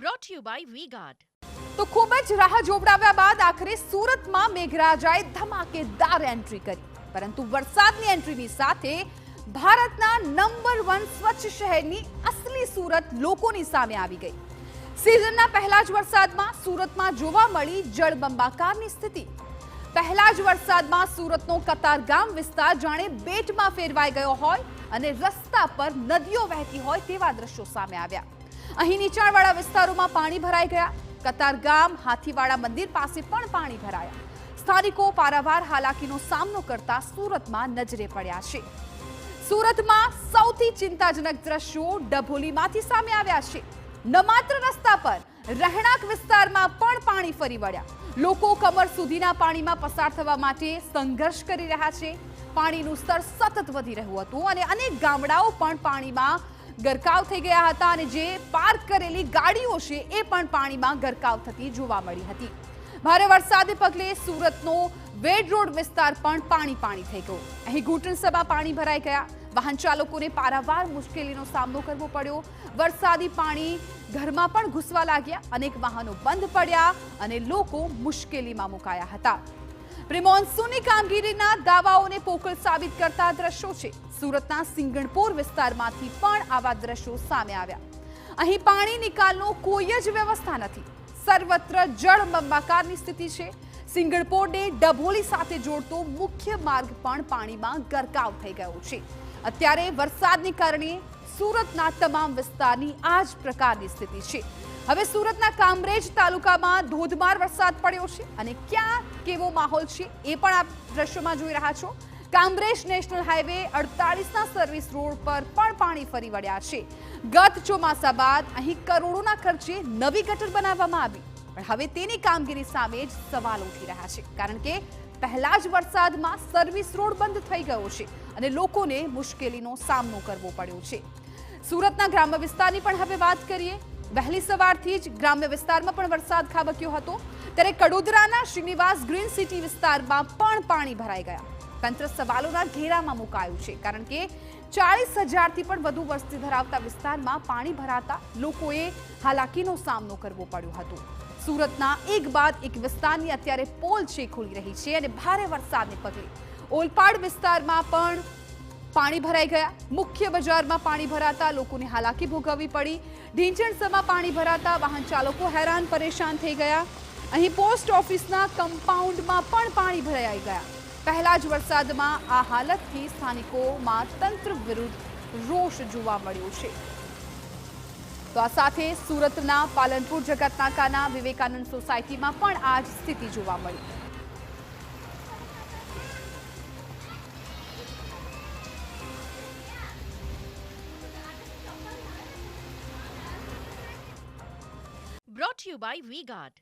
brought to you by V-Guard. તો ખૂબ જ રાહ જોવડાવ્યા બાદ આખરે સુરતમાં મેઘરાજાએ ધમાકેદાર એન્ટ્રી કરી, પરંતુ વરસાદની એન્ટ્રીની સાથે ભારતના નંબર 1 સ્વચ્છ શહેરની અસલી સુરત લોકોની સામે આવી ગઈ. સિઝનના પહેલા જ વરસાદમાં સુરતમાં જોવા મળી જળબંબાકારની સ્થિતિ. પહેલા જ વરસાદમાં સુરતનો કતારગામ વિસ્તાર જાણે બેટમાં ફેરવાઈ ગયો હોય અને રસ્તા પર નદીઓ વહેતી હોય તેવા દ્રશ્યો સામે આવ્યા. અહીં નીચાણવાળા વિસ્તારોમાં પાણી ભરાઈ ગયા. કતારગામ હાથીવાડા મંદિર પાસે પણ પાણી ભરાયા. સ્થાનિકો પારાવાર હાલાકીનો સામનો કરતા સુરતમાં નજરે પડ્યા છે. સુરતમાં સૌથી ચિંતાજનક દ્રશ્યો ડભોલીમાંથી સામે આવ્યા છે. ન માત્ર રસ્તા પર, રહેણાંક વિસ્તારમાં પણ પાણી ફરી વળ્યા. લોકો કમર સુધીના પાણીમાં પસાર થવા માટે સંઘર્ષ કરી રહ્યા છે. પાણીનું સ્તર સતત વધી રહ્યું હતું અને અનેક ગામડાઓ પણ પાણીમાં ગરકાવ થઈ ગયા હતા અને જે પાર્ક કરેલી ગાડીઓ છે એ પણ પાણીમાં ગરકાવ થતી જોવા મળી હતી. ભારે વરસાદને પગલે સુરતનો વેડ રોડ વિસ્તાર પણ પાણી થઈ ગયો. અહીં ઘૂંટણસભા પાણી ભરાઈ ગયા. વાહન ચાલકોને પારાવાર મુશ્કેલીનો સામનો કરવો પડ્યો. વરસાદી પાણી ઘરમાં પણ ઘૂસવા લાગ્યા. અનેક વાહનો બંધ પડ્યા અને લોકો મુશ્કેલીમાં મુકાયા હતા. પ્રી-મોન્સૂનની કામગીરીના દાવાઓને પોકળ સાબિત કરતા દ્રશ્યો છે. સુરતના સિંગણપોર વિસ્તારમાંથી પણ આવા દ્રશ્યો સામે આવ્યા. અહીં પાણી નિકાલનો કોઈ જ વ્યવસ્થા નથી. સર્વત્ર જળબંબાકારની સ્થિતિ છે. સિંગણપોરને ડભોલી સાથે જોડતો મુખ્ય માર્ગ પણ પાણીમાં ગરકાવ થઈ ગયો છે. અત્યારે વરસાદને કારણે સુરતના તમામ વિસ્તારની આ જ પ્રકારની સ્થિતિ છે. હવે સુરતના કામરેજ તાલુકામાં ધોધમાર વરસાદ પડ્યો છે અને ક્યાં કેવો માહોલ છે એ પણ આપ દ્રશ્યોમાં જોઈ રહ્યા છો. કામરેજ નેશનલ હાઈવે 48ના સર્વિસ રોડ પર પણ પાણી ફરી વળ્યા છે. ગત ચોમાસા બાદ અહીં કરોડોના ખર્ચે નવી ગટર બનાવવામાં આવી, પણ હવે તેની કામગીરી સામે જ સવાલ ઉઠી રહ્યા છે, કારણ કે પહેલા જ વરસાદમાં સર્વિસ રોડ બંધ થઈ ગયો છે અને લોકોને મુશ્કેલીનો સામનો કરવો પડ્યો છે. સુરતના ગ્રામ્ય વિસ્તારની પણ હવે વાત કરીએ. વહેલી સવારથી જ ગ્રામ્ય વિસ્તારમાં પણ વરસાદ ખાબક્યો હતો, ત્યારે કડોદરાના શ્રીનિવાસ ગ્રીન સિટી વિસ્તારમાં પણ પાણી ભરાઈ ગયા. તંત્ર સવાલોના ઘેરામાં મુકાયું છે, કારણ કે 40,000થી પણ વધુ વસ્તી ધરાવતા વિસ્તારમાં પાણી ભરાતા લોકોએ હાલાકીનો સામનો કરવો પડ્યો હતો. સુરતના એક બાદ એક વિસ્તારની અત્યારે પોલ છે ખુલી રહી છે અને ભારે વરસાદને પગલે ઓલપાડ વિસ્તારમાં પણ પાણી ભરાઈ ગયા. મુખ્ય બજારમાં પાણી ભરાતા લોકોને હાલાકી ભોગવવી પડી. ઢીંચણસમાં પાણી ભરાતા વાહન ચાલકો હેરાન પરેશાન થઈ ગયા. અહીં પોસ્ટ ઓફિસના કમ્પાઉન્ડમાં પણ પાણી ભરાઈ ગયા. પહેલા જ વરસાદમાં આ હાલતથી સ્થાનિકોમાં તંત્ર વિરુદ્ધ રોષ જોવા મળ્યો છે. તો આ સાથે સુરતના પાલનપુર જગતનાકાના વિવેકાનંદ સોસાયટીમાં પણ આ જ સ્થિતિ જોવા મળી. Brought to you by V-Guard.